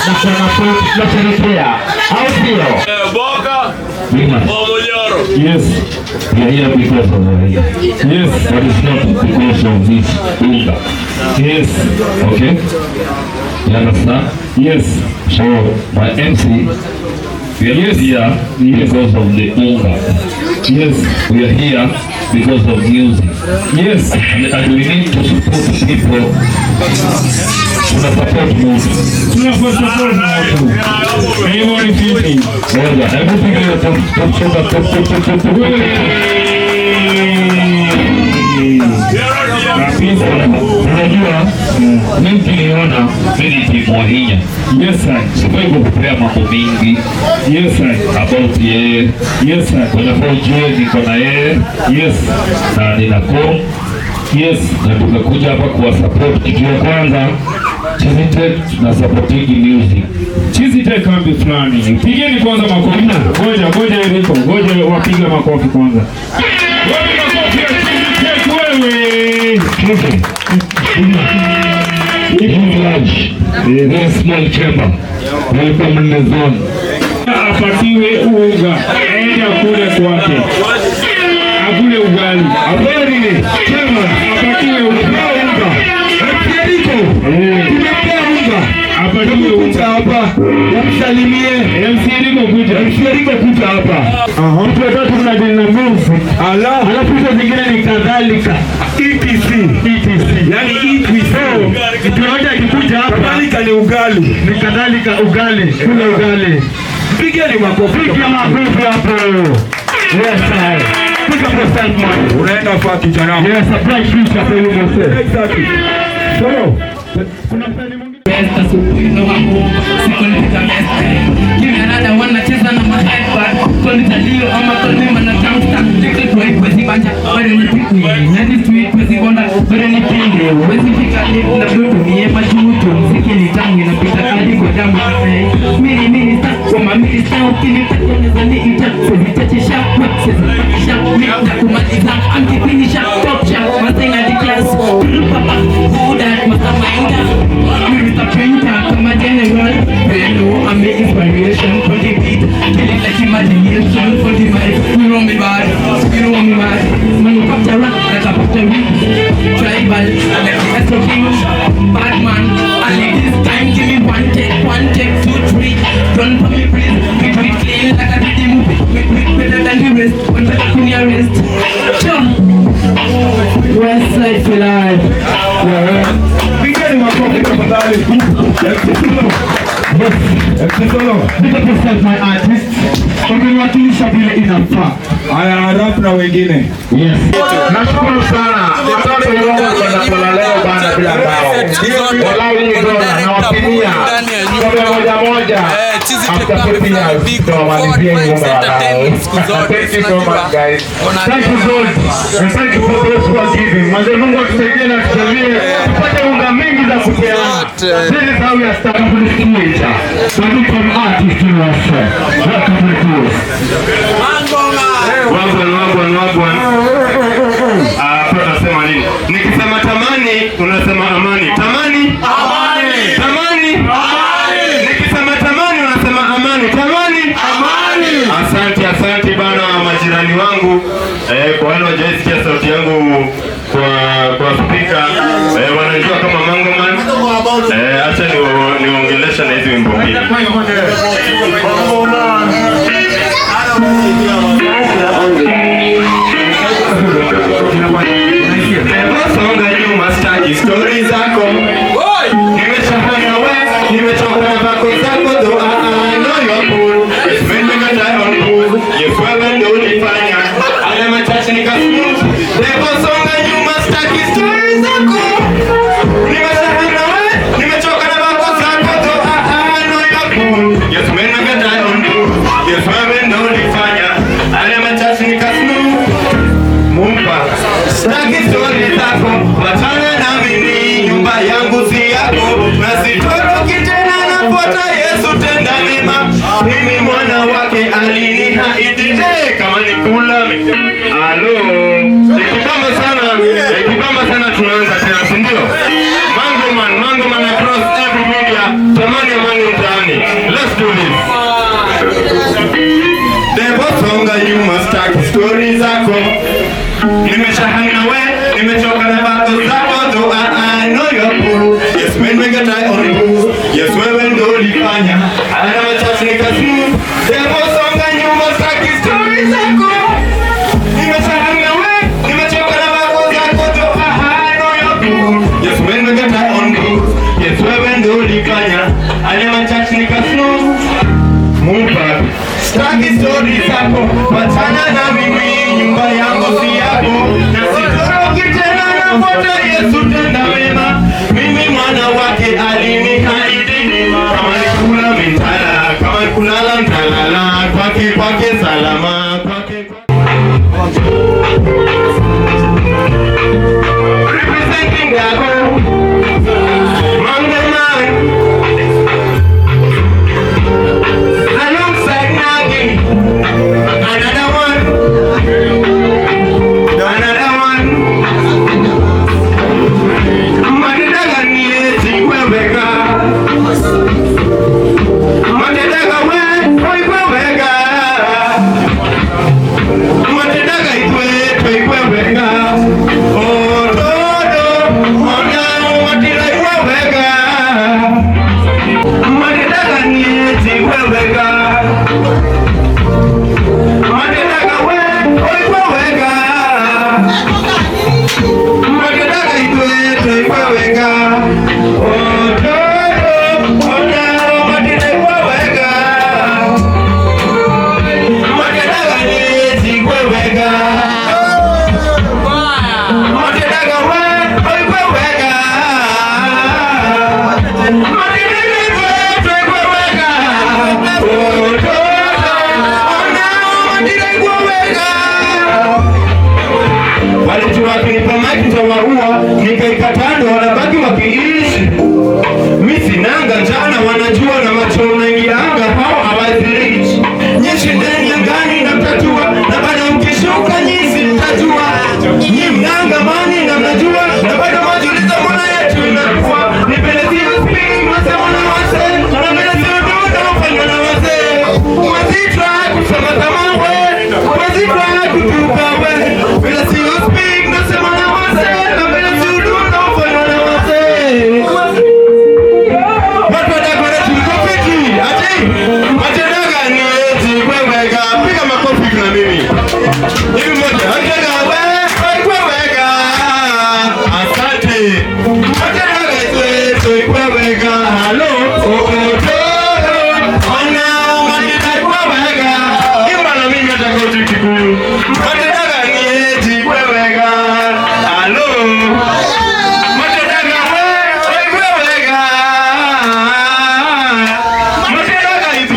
na kuna tunasherehekea. Au sio? Boka. Yes. We are here because of the Yes. but it's not because of this unga. Yes. Okay? You understand? Yes. So my MC, we are here because of the unga. Yes. We are here because of music. Yes. And we need to support people. Support music. Anyone feeling? Everything unajua mimi niona mimi Mwahinya. Yes sir. Sipendi kupea mambo mingi. Yes sir. About yeye. Yes sir. Unapojua niko na yeye. Yes. Na ninako. Yes. Na tumekuja hapa kuwa support. Kitu ya kwanza Chizite na supporting music. Chizite kambi fulani. Pigeni kwanza makofi. Ngoja Eriko. Ngoja wapiga makofi kwanza. Wapi makofi ya Chizite wewe? Very small chamber. Welcome in the zone. Apatiwe unga. Aende akule kwake. Akule ugali. Habari chama Apatiwe unga. Apatiwe unga hapa. Umsalimie. MC kuja hapa. Mtu watatu tunadili na music. Alafu hizo zingine ni kadhalika. ETC. Yani ETC. Mtu mmoja akikuja hapa. Kadhalika ni ugali. Ni kadhalika ugali. Kula ugali. Pigeni makofi. Piga makofi hapo. Yes sir. Piga kwa stand man. Unaenda kwa kijana. Yes, a bright future for you myself. Exactly. So, kuna msanii mwingine Asubuhi ndo hapo siku nilipita best. Give me another one nacheza na my headband. Mtalio ama tolema na tamsta Liquid boy kwezi banja bado ni piku Nadi sweet kwezi bonda bado ni pinde Wezi fika lip na blutu niye majuto Mziki ni tangu inapita kadi kwa damu Mini sta Wama mini sta ukini takoneza ni ita Sezi chachi sharp Sezi sharp Mita kumaliza Anti finisher Top sharp Masenga di class Papa Who that Masa mainda Mimi painter Kama general Hello I'm the inspiration For the beat Kill it like imagination For the mic You know me bad You know me mad Manufacturer Like a factory Tribal Like the Astro King Batman Only this time Give me one take 2, 3 Run for me please Make me clean Like a pretty movie Make me better than the rest One better than your rest Sure West side for life Pigeni makofi tafadhali. My artist wakiwakilisha vile inafaa. Haya, rap na wengine. Yes. Nashukuru sana. Asante Mungu kwa leo bana bila bao. Walau hii dola na wapimia. Kwa moja. After 50 years. Kwa malizia hii Mungu wa lao. Thank you so much guys. Thank you God. And thank you for those who are giving. Mwanzo Mungu atusaidie na tusaidie. Tupate unga mingi za kupeana. This is how we are starting to do it. So we from artists to ourselves. Welcome to the tour. Wagwan. Hapo nasema nini? Nikisema tamani, unasema amani. Tamani? Amani. Tamani? Amani. Nikisema tamani, unasema amani. Tamani? Amani. Asante bana majirani wangu. Kwa wale wajasikia sauti yangu kwa speaker. Wanajua kama Mango Man. Acha niongelesha na hizi wimbo mbili. Songa nyuma staki story zako. Nimeshafanya wewe, nimechoka na vako zako do I know your pool. It's been like a die on pool. Yes wewe ndio ulifanya. Ana machache nikasmooth. Never songa nyuma staki story zako. Nimeshafanya wewe, nimechoka na vako zako do I know your pool. Yes wewe ndio die on pool. Yes wewe ndio ulifanya. Ana machache nikasmooth. Mumba staki story zako, wachana na mimi, nyumba yangu si yako, na sitoroki tena, nafuata Yesu tenda mema. Mimi mwana wake aliniahidi, kama nikula alo, ikibamba sana tunaanza tena, si ndio? Mango Man across every media, tamani amani mtaani. Let's do this. Never songa nyuma staki story zako. Nimeshahang na we, nimechoka na vako zako do I know your pool. Yes when we get on pool. Yes wewe ndio ulifanya. Ana machache nikasmooth. Never songa nyuma staki story zako. Nimeshahang na we, nimechoka na vako zako do I know your pool. Yes when we get on pool. Yes wewe ndio ulifanya. Ana machache nikasmooth. Move back. Staki story zako, wachana na mimi, nyumba yangu si yako, na sitoroki tena, nafuata Yesu tenda mema. Mimi mwana wake aliniahidi, kama nikula mintala maua nikaikatando, wanabaki wakiishi. Mimi sinanga njana, wanajua na macho unaingianga hao hawazirichi. Nyishi ndani ya ngani na mtatua, na bado mkishuka nyisi mtajua. Nyi mnanga mani na mnajua, na bado majuliza mwana yetu inakuwa. Nipelezi uspiki mwasema na wase, na melezi ududa ufanya na wase. Mwazitra kusama tamawe, mwazitra kutukawe. Pelezi uspiki mwasema na wase, na melezi ududa ufanya na wase. Watu watakore tulikopiki, ati matendaga ni eti kweweka. Piga makofi kuna mimi. Hivi moja, matendaga kweweka. Asante. Matendaga eti kweweka. Halo, okoto. Ona, matendaga kweweka. Imba na mimi atakoti kikuyu. Matendaga ni eti kweweka. Halo. Matendaga kweweka. Matendaga eti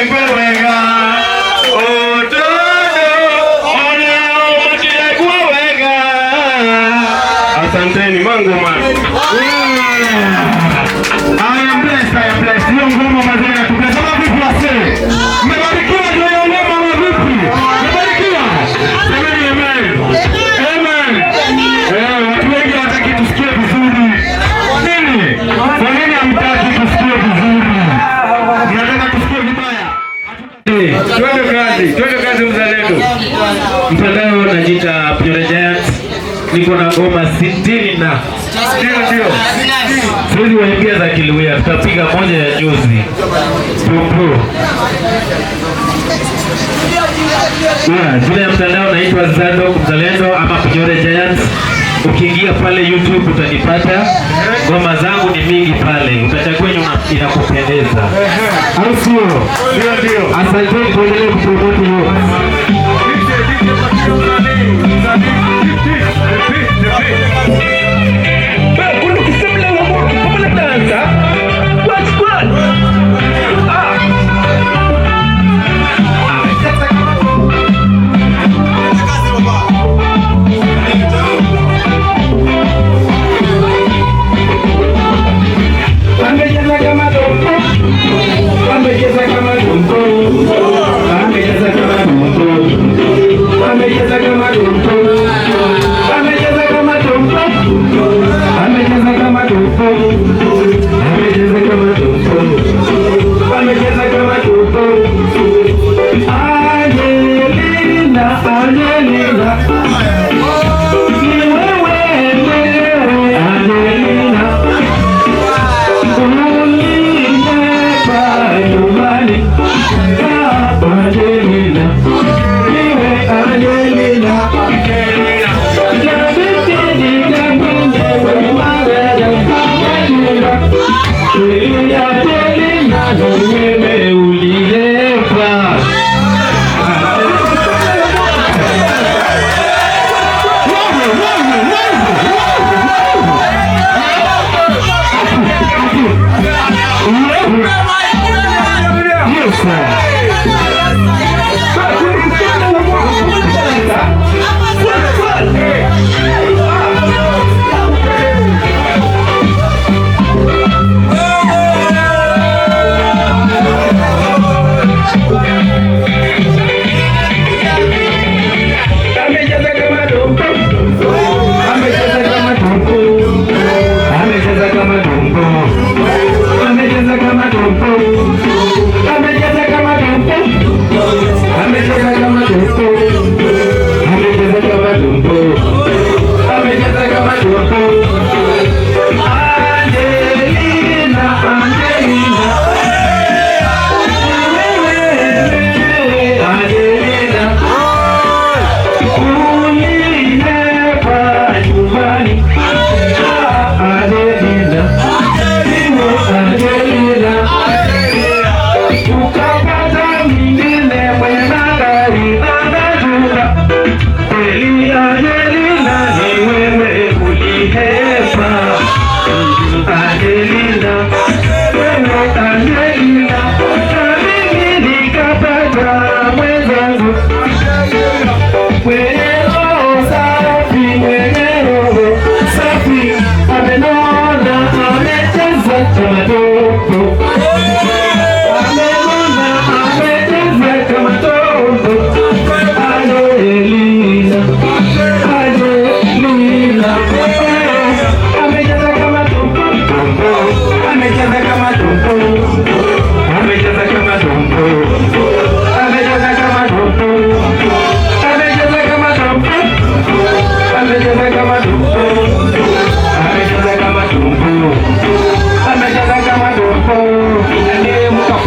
kweweka. Oto. Ona, matendaga kweweka. Asanteni mangu man. I am blessed. Hiyo ngoma mazuri na tukasema vipi wase? Mmebarikiwa ndio hiyo ngoma wa vipi? Mmebarikiwa? Semeni amen. Amen. Watu wengi wanataka tusikie vizuri. Nini? Kwa nini hamtaki tusikie vizuri? Mnataka tusikie vibaya? Twende kazi mzalendo. Mtandao unajiita Pure Giants. Niko na ngoma 60 na Ndio. siwezi waimbia za Kiluya, tutapiga moja ya juzi. Pumpu. Jina ya mtandao naitwa Zadok Mzalendo ama Pure Giants. Ukiingia pale YouTube utanipata. Ngoma zangu ni mingi pale. Utachagua yenye inakupendeza. Au sio? Ndio. Asante, tuendelee kupromote hiyo. Amecheza kama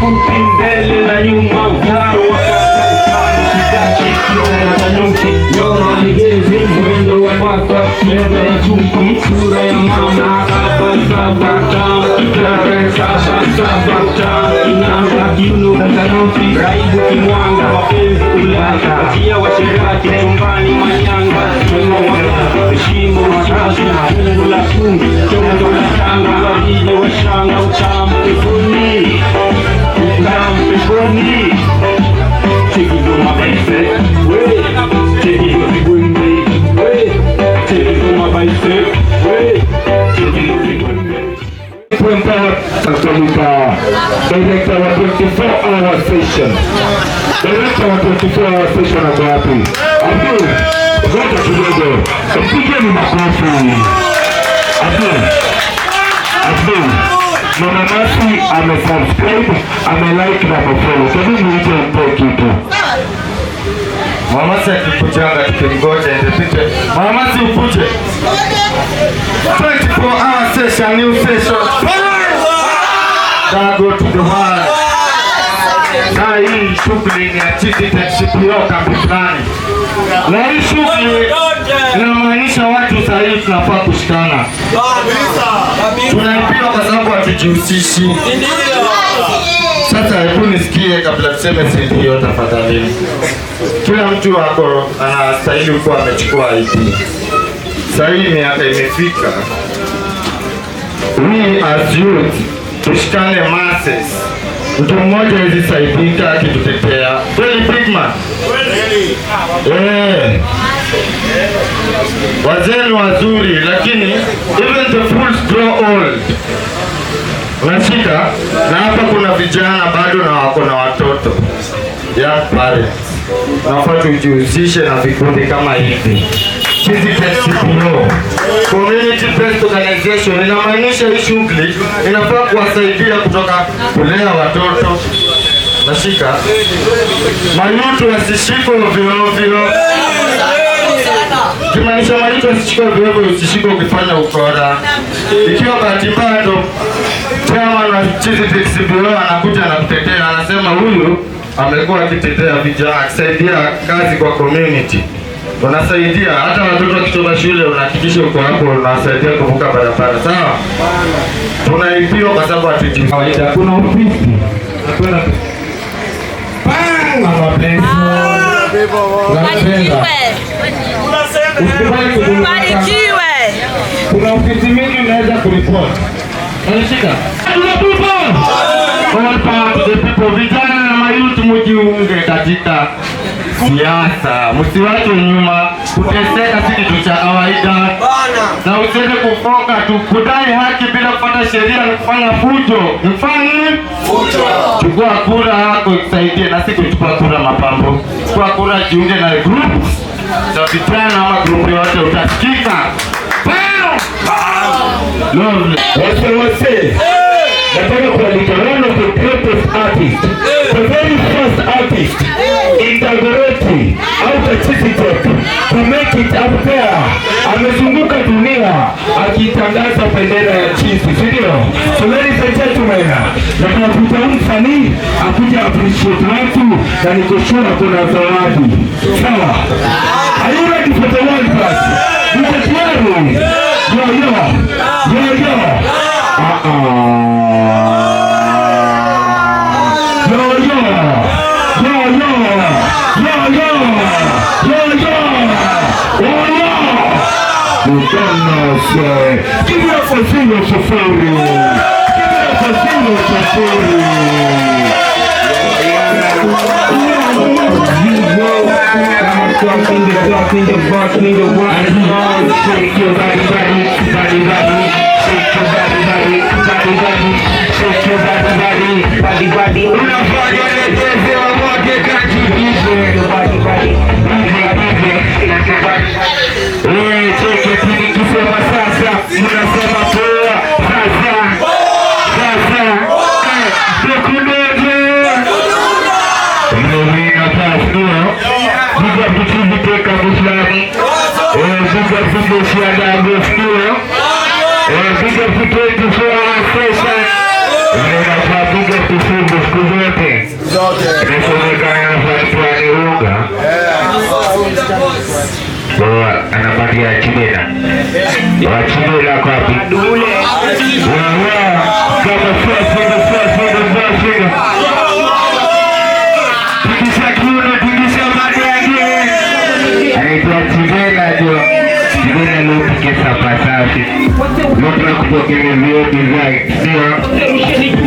fupi mbele na nyuma ugaro nyoma ligezi mwendo wa mwaka mwendo ya chumpi sura ya mama sabata inanga kinu mtanufi raibu kimwanga wapenzi kulaka wakia washirati nyumbani manyanga shimo wachashi fungu la kumi chondo la shanga wajije wa shanga utamu peponi take it to my bicep, wait, take it to the windy, wait, take it to my bicep, wait, take it to the windy. Director wa 24-hour session. Director wa 24-hour session ako wapi? Abdul, ngoja kidogo. Mpigeni makofi. Abdul, Mama Masi amesubscribe, amelike na kufollow. Kwa nini niite mpe kitu? Mama Masi akikujanga tukimgoja endepite. Mama Masi ukuje. 24-hour session, new session. Now go to the world. Saa hii shughuli ni ya CPO kambi fulani. Na hii shughuli inamaanisha watu saa hii tunafaa kushikana. Tunaipiwa kwa sababu hatujihusishi. Sasa hebu nisikie kabla tuseme CPO tafadhali. Kila mtu wako anastahili kuwa amechukua ID. Saa hii miaka imefika. We as youth tushikane masses. Mtu mmoja hizi saidika akitutetea. Kweli Bigman? Wazee ni wazuri lakini even the fools grow old. Unashika? Na hapa kuna vijana bado na wako na watoto. Young parents. Nafaa tujihusishe na vikundi kama hivi. CPO, Community Based Organization, inamaanisha hii shughuli inafaa kuwasaidia kutoka kulea watoto. Nashika? Mayutu wasishiko ovyo. Kimaanisha mayutu wasishiko ovyo, usishiko ukifanya ukora. Ikiwa bahati mbaya ndo chairman wa CPO anakuja na kutetea, anasema huyu amekuwa akitetea vijana, akisaidia kazi kwa community. Unasaidia hata watoto wakitoka shule, unahakikisha uko hapo unawasaidia kuvuka barabara. Sawa? Tunaipiwa kwa sababu hatujifunza. Kawaida kuna ofisi. Hakuna panga mapenzi. Barikiwe. Kuna ofisi mingi unaweza kuripoti. Unashika? All part the people, vijana na mayutu mujiunge katika siasa. Msiwache nyuma, kuteseka si kitu cha kawaida. Na usiende kufoka tu kudai haki bila kufuata sheria na kufanya fujo. Mfanye fujo. Chukua kura yako ikusaidie na si kuchukua kura mapambo. Chukua kura, jiunge na group za vijana ama group yote utasikika. Lovely. Wase. Nataka kualika one of the greatest artists, the very first artist in Dagoretti, out of Chichitek, to make it up there. Amezunguka dunia akitangaza bendera ya Chichi, sindio? So ladies and gentlemen, na tunakuta msanii akuja appreciate watu na niko sure kuna zawadi. Sawa? Are you ready for the world class? Mko tayari? Yo. Give it up for Zero Safari. In the box, in the one, shake your body, shake your body. Unafanya leteze wa wote kati cheke tini kisema sasa, unasema poa sasa dokunoje unawina kasnio Biga bikizi teka muflani Biga bikizi ya dambo skio Biga bikizi 24-hour session Biga bikizi siku zote. Inasemekana anafanya ni unga. Anapatia Chibena. Wachibela kwa wapi? Kama first. Tikisha kiuno, tikisha mada yake. Anaitwa Chibena jo. Chibena leo pike sapa safi. Leo tunakupokelea design. Sio?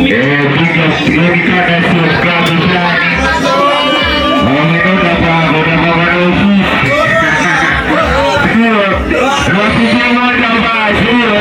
Leo nikata sio kama fulani. Wamenona bango na mabanozi. Sio? Wakijia moja mbaya, sio?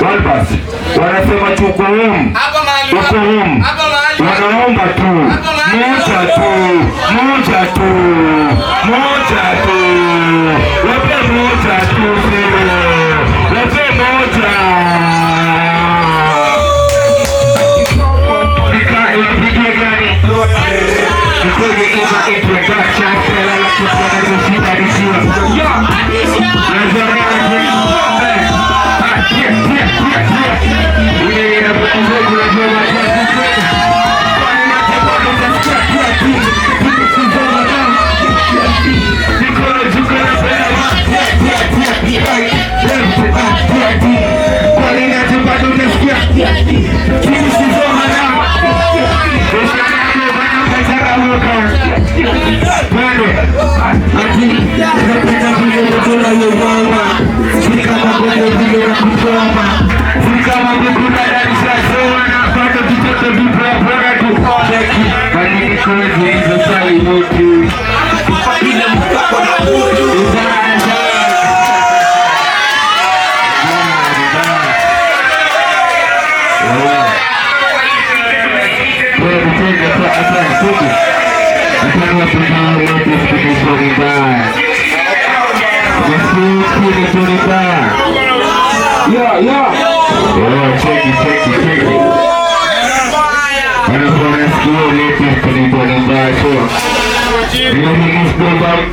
Walbas wanasema tuko home, wanaomba tu moja tu, wape moja tu, wape moja. Video gani? Nikoje ima introduction sela la kutoka kushinda disiwa.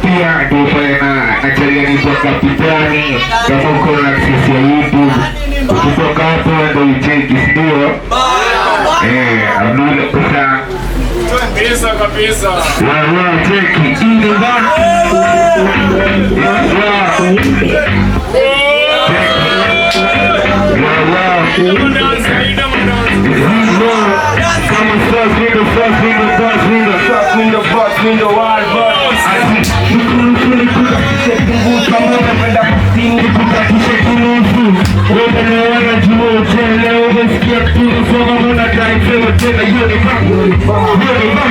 Pia tufanya achalia ni kwa kapitani kama uko na access ya YouTube kutoka hapo ndio ucheki ndio amuna pesa kabisa wao cheki ile bana kama first window wild kama unapenda kusini kukatisha kinusu wewe na wana juo tena umesikia kitu soma mbona taifema tena hiyo ni bango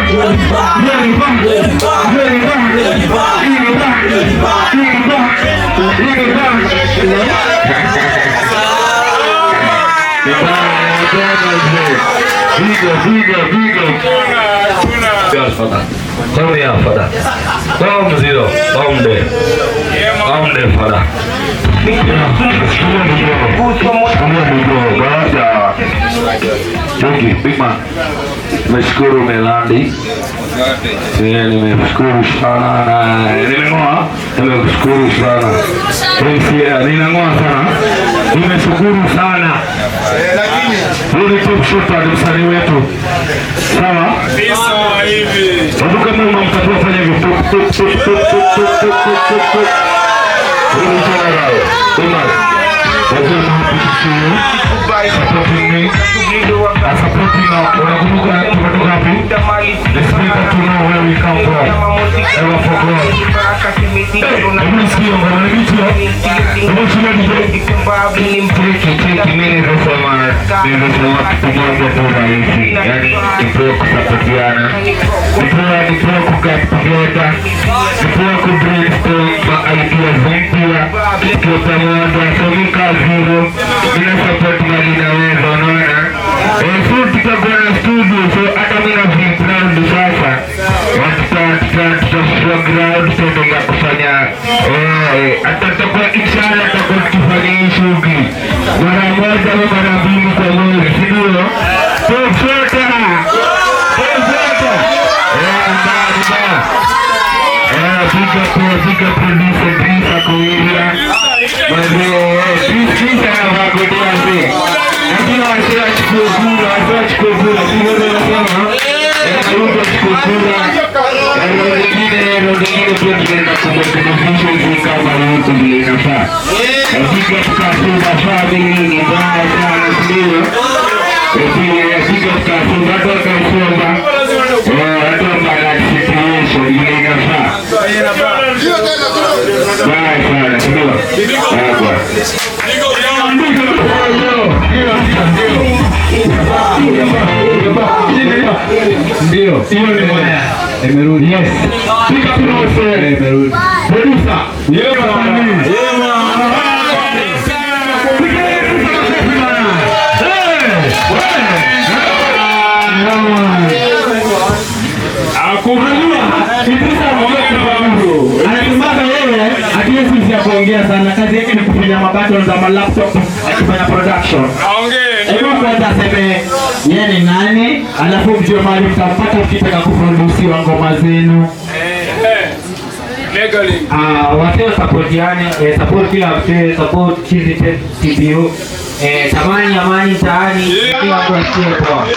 Come here, Father. Come zero. Come there. Come there, Father. Big man. Nimeshukuru Melandi. Nimeshukuru sana na nimeng'oa. Nimeshukuru sana. Ninang'oa sana. Nimeshukuru sana. Huyu top shot msanii wetu. Sawa? Sawa hivi. Sababu kama unamtatua fanya hivyo. ideas mpya kwa pamoja, so kazi hiyo ina support mali naweza, unaona. So tutakuwa na studio, so hata mimi na feel proud sasa. Tutafuta ground, tutaenda kufanya atakuwa inshallah tutakuwa tukifanya hii shughuli mara moja au mara mbili kwa mwezi, si ndio? Piga producer Drisa Kuiria Drisa na wagodia zi lakini wasira chukukura kihozo nasema Ruto chukukura Rondingine pia tunaenda kumwekudofisha hizi kama yuko vile inafaa. Piga tukasuba family ni mbaya sana, sindio? Piga tukasuba hata wakaisomba hata mbala situation vile inafaa. Bye sana, sindio? Ndio, hiyo ni moja. Emerudi. Yes. Pick up yourself. Emerudi. Producer. Yeah, man. Yeah, man. Kuongea sana, kazi yake ni kufanya mabattles za laptop akifanya production. Hebu kwanza aseme yeye ni nani, alafu mjue mahali mtapata mkitaka kuproduce ngoma zenu. Wateo support yani, support kila mtu, support Chizi TBO. Tamani amani mtaani, kila mtu asikie poa.